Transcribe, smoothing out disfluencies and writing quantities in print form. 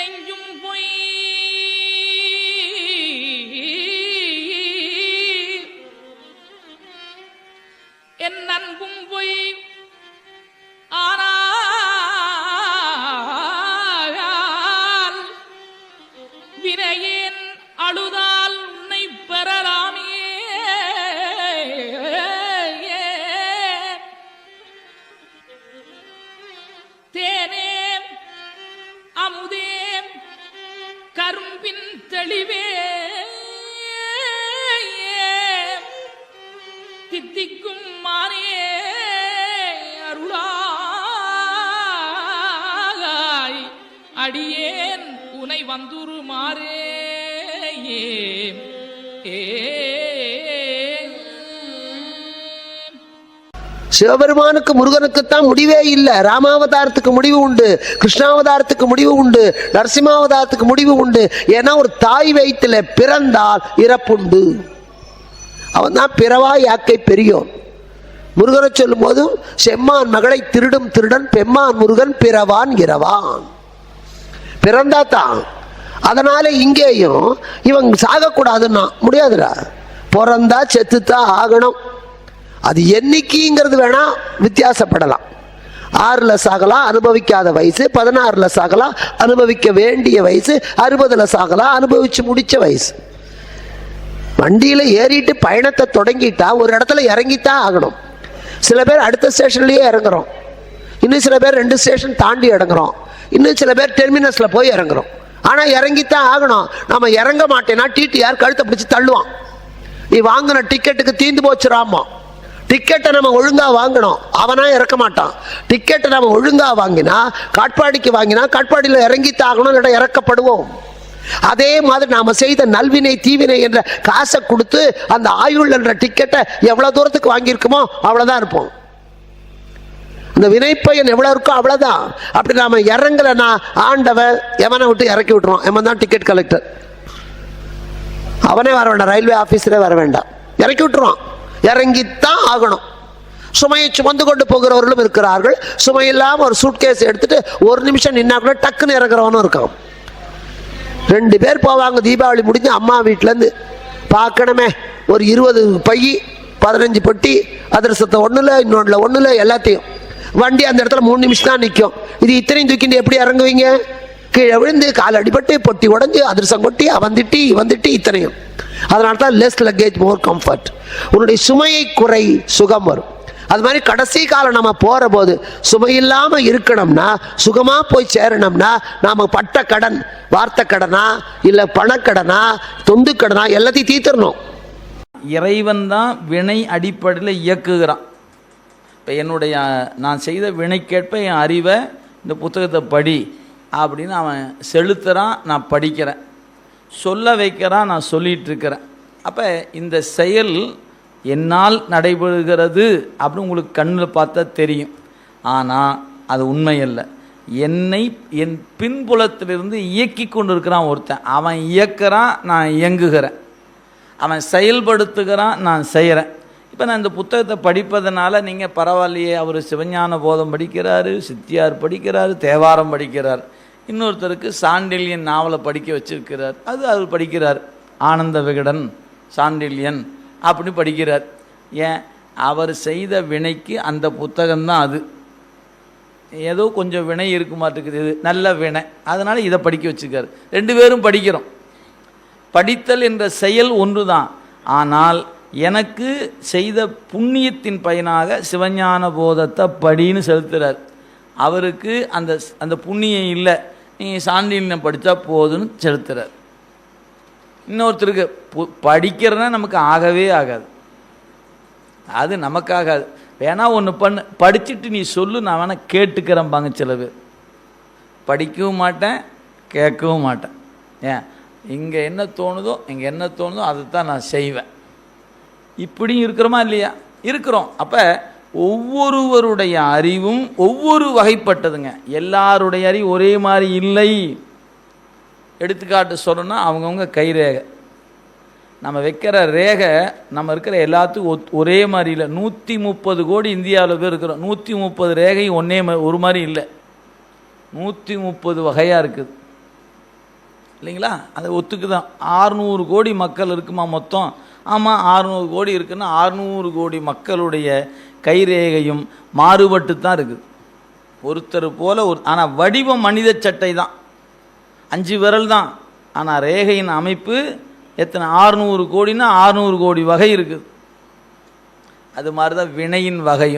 நெஞ்சும் பொய் என் அன்பும் பொய் ஆனால் வினையேன் அழுதால் உன்னை பெறலாமே தேனே அமுதே கரும்பின் தெளிவே தித்திக்கும் மானே அருளாய் அடியேன் உனை வந்துருமாறே சிவபெருமானுக்கு முருகனுக்குத்தான் முடிவே இல்லை. ராமாவதாரத்துக்கு முடிவு உண்டு, கிருஷ்ணாவதாரத்துக்கு முடிவு உண்டு, நரசிம்மாவதாரத்துக்கு முடிவு உண்டு. ஏன்னா ஒரு தாய் வயிற்றில் பிறந்தால் இறப்புண்டு. அவன் தான் பிறவா யாக்கை பெரியோன். முருகனை சொல்லும் போதும் செம்மான் மகளை திருடும் திருடன் பெம்மான் முருகன் பிறவான் இரவான். பிறந்தா தான். அதனால இங்கேயும் இவன் சாகக்கூடாதுன்னா முடியாதுடா. பிறந்தா செத்துத்தான் ஆகணும். அது என்னைக்குங்கிறது வேணா வித்தியாசப்படலாம். 6ல் சாகலாம், அனுபவிக்காத வயசு. 16ல் சாகலாம், அனுபவிக்க வேண்டிய வயசு. 60ல் சாகலாம், அனுபவிச்சு முடிச்ச வயசு. வண்டியில் ஏறிட்டு பயணத்தை தொடங்கிட்டா ஒரு இடத்துல இறங்கித்தான் ஆகணும். சில பேர் அடுத்த ஸ்டேஷன்லேயே இறங்குறோம், இன்னும் சில பேர் 2 ஸ்டேஷன் தாண்டி இறங்குறோம், இன்னும் சில பேர் டெர்மினஸில் போய் இறங்குறோம். ஆனால் இறங்கித்தான் ஆகணும். நம்ம இறங்க மாட்டேன்னா டிடிஆர் கழுத்தை பிடிச்சி தள்ளுவான். நீ வாங்கின டிக்கெட்டுக்கு தீந்து போச்சுராமா. டிக்கெட்டை நம்ம ஒழுங்காக வாங்கணும், அவனா இறக்க மாட்டான். டிக்கெட்டை நம்ம ஒழுங்காக வாங்கினா, காட்பாடிக்கு வாங்கினா காட்பாடியில் இறங்கித்தான் ஆகணும், இல்லைன்னா இறக்கப்படுவோம். அதே மாதிரி நாம செய்த நல்வினை தீவினை என்ற காசை கொடுத்து அந்த ஆயுள் என்ற டிக்கெட்டை எவ்வளவு தூரத்துக்கு வாங்கியிருக்குமோ அவ்வளவுதான் இருப்போம். இந்த வினைப்பயன் எவ்வளவு இருக்கோ அவ்வளவுதான். அப்படி நாம இறங்கலன்னா ஆண்டவன் எவனை விட்டு இறக்கி விட்டுருவான். எவன் தான் டிக்கெட் கலெக்டர். அவனே வர வேண்டாம், ரயில்வே ஆபீஸரே வர வேண்டாம், இறக்கி விட்டுருவான். இறங்கித்தான் ஆகணும். சுமையை சுமந்து கொண்டு போகிறவர்களும் இருக்கிறார்கள். சுமையில்லாம ஒரு சூட்கேஸ் எடுத்துட்டு ஒரு நிமிஷம் நின்னா கூட டக்குன்னு இறங்குறவனும் இருக்கான். 2 பேர் போவாங்க. தீபாவளி முடிஞ்சு அம்மா வீட்டிலேருந்து பார்க்கணுமே, ஒரு 20 பை 15 பொட்டி அதிரசத்தை ஒன்றுல இன்னொன்றில் ஒன்றுல எல்லாத்தையும். வண்டி அந்த இடத்துல 3 நிமிஷம் தான் நிற்கும். இது இத்தனையும் தூக்கிட்டு எப்படி இறங்குவீங்க? கீழே விழுந்து கால் அடிபட்டு பொட்டி உடஞ்சி அதிரசம் கொட்டி வந்துட்டு இத்தனையும். அதனால தான் லெஸ் லக்கேஜ் மோர் கம்ஃபர்ட். உன்னுடைய சுமையை குறை, சுகம் வரும். அது மாதிரி கடைசி காலம் நம்ம போற போது சுமை இல்லாம இருக்கணும்னா, சுகமா போய் சேரணும்னா, நாம பட்ட கடன், வார்த்தை கடனா இல்ல பணக்கடனா தொண்டு கடனா எல்லாத்தையும் தீர்த்தரணும். இறைவன் தான் வினை அடிப்படையில் இயக்குகிறான். இப்போ என்னுடைய நான் செய்த வினைக்கேற்ப என் அறிவை இந்த புத்தகத்தை படி அப்படின்னு அவன் செலுத்துகிறான், நான் படிக்கிறேன். சொல்ல வைக்கிறான், நான் சொல்லிகிட்டு இருக்கிறேன். அப்போ இந்த செயல் என்னால் நடைபெறுகிறது அப்படின்னு உங்களுக்கு கண்ணில் பார்த்தா தெரியும். ஆனால் அது உண்மையல்ல. என்னை என் பின்புலத்திலிருந்து இயக்கி கொண்டு இருக்கிறான் ஒருத்தன். அவன் இயக்குறான், நான் இயங்குகிறேன். அவன் செயல்படுத்துகிறான், நான் செய்கிறேன். இப்போ நான் இந்த புத்தகத்தை படிப்பதனால நீங்கள் பரவாயில்லையே, அவர் சிவஞான போதம் படிக்கிறாரு, சித்தியார் படிக்கிறாரு, தேவாரம் படிக்கிறார், இன்னொருத்தருக்கு சாண்டில்யன் நாவலை படிக்க வச்சிருக்கிறார், அவர் படிக்கிறார், ஆனந்த விகடன் சாண்டில்யன் அப்படி படிக்கிறார். ஏன்? அவர் செய்த வினைக்கு அந்த புத்தகம்தான் அது. ஏதோ கொஞ்சம் வினை இருக்க மாட்டேங்குது, இது நல்ல வினை, அதனால் இதை படிக்க வச்சுருக்காரு. 2 பேரும் படிக்கிறோம். படித்தல் என்ற செயல் ஒன்று தான். ஆனால் எனக்கு செய்த புண்ணியத்தின் பயனாக சிவஞான போதத்தை படின்னு செலுத்துகிறார். அவருக்கு அந்த புண்ணியம் இல்லை, நீங்கள் சாண்டில்யன் படித்தா போதுன்னு செலுத்துகிறார். இன்னொருத்தருக்கு படிக்கிறதுனா நமக்கு ஆகவே ஆகாது, அது நமக்காகாது. வேணா ஒன்று பண்ணு, படிச்சுட்டு நீ சொல்லு, நான் வேணா கேட்டுக்கிறேன்பாங்க சில பேர். படிக்கவும் மாட்டேன், கேட்கவும் மாட்டேன். ஏன்? இங்கே என்ன தோணுதோ அதை தான் நான் செய்வேன். இப்படியும் இருக்கிறோமா இல்லையா? இருக்கிறோம். அப்போ ஒவ்வொருவருடைய அறிவும் ஒவ்வொரு வகைப்பட்டதுங்க. எல்லாருடைய அறிவு ஒரே மாதிரி இல்லை. எடுத்துக்காட்டு சொல்லணும்னா அவங்கவுங்க கை ரேகை, நம்ம வைக்கிற ரேகை நம்ம இருக்கிற எல்லாத்துக்கும் ஒரே மாதிரி இல்லை. 130 கோடி இந்தியாவில் பேர் இருக்கிறோம். 130 ரேகை ஒரு மாதிரி இல்லை, 130 வகையாக இருக்குது. இல்லைங்களா? அதை ஒத்துக்குதான். 600 கோடி மக்கள் இருக்குமா மொத்தம்? ஆமாம், 600 கோடி இருக்குன்னா 600 கோடி மக்களுடைய கைரேகையும் மாறுபட்டு தான் இருக்குது. ஒருத்தர் போல ஆனால் வடிவம் மனித சட்டை தான், 5 விரல் தான். ஆனால் ரேகையின் அமைப்பு எத்தனை? 600 கோடின்னா 600 கோடி வகை இருக்குது. அது மாதிரி தான் வினையின் வகையும்.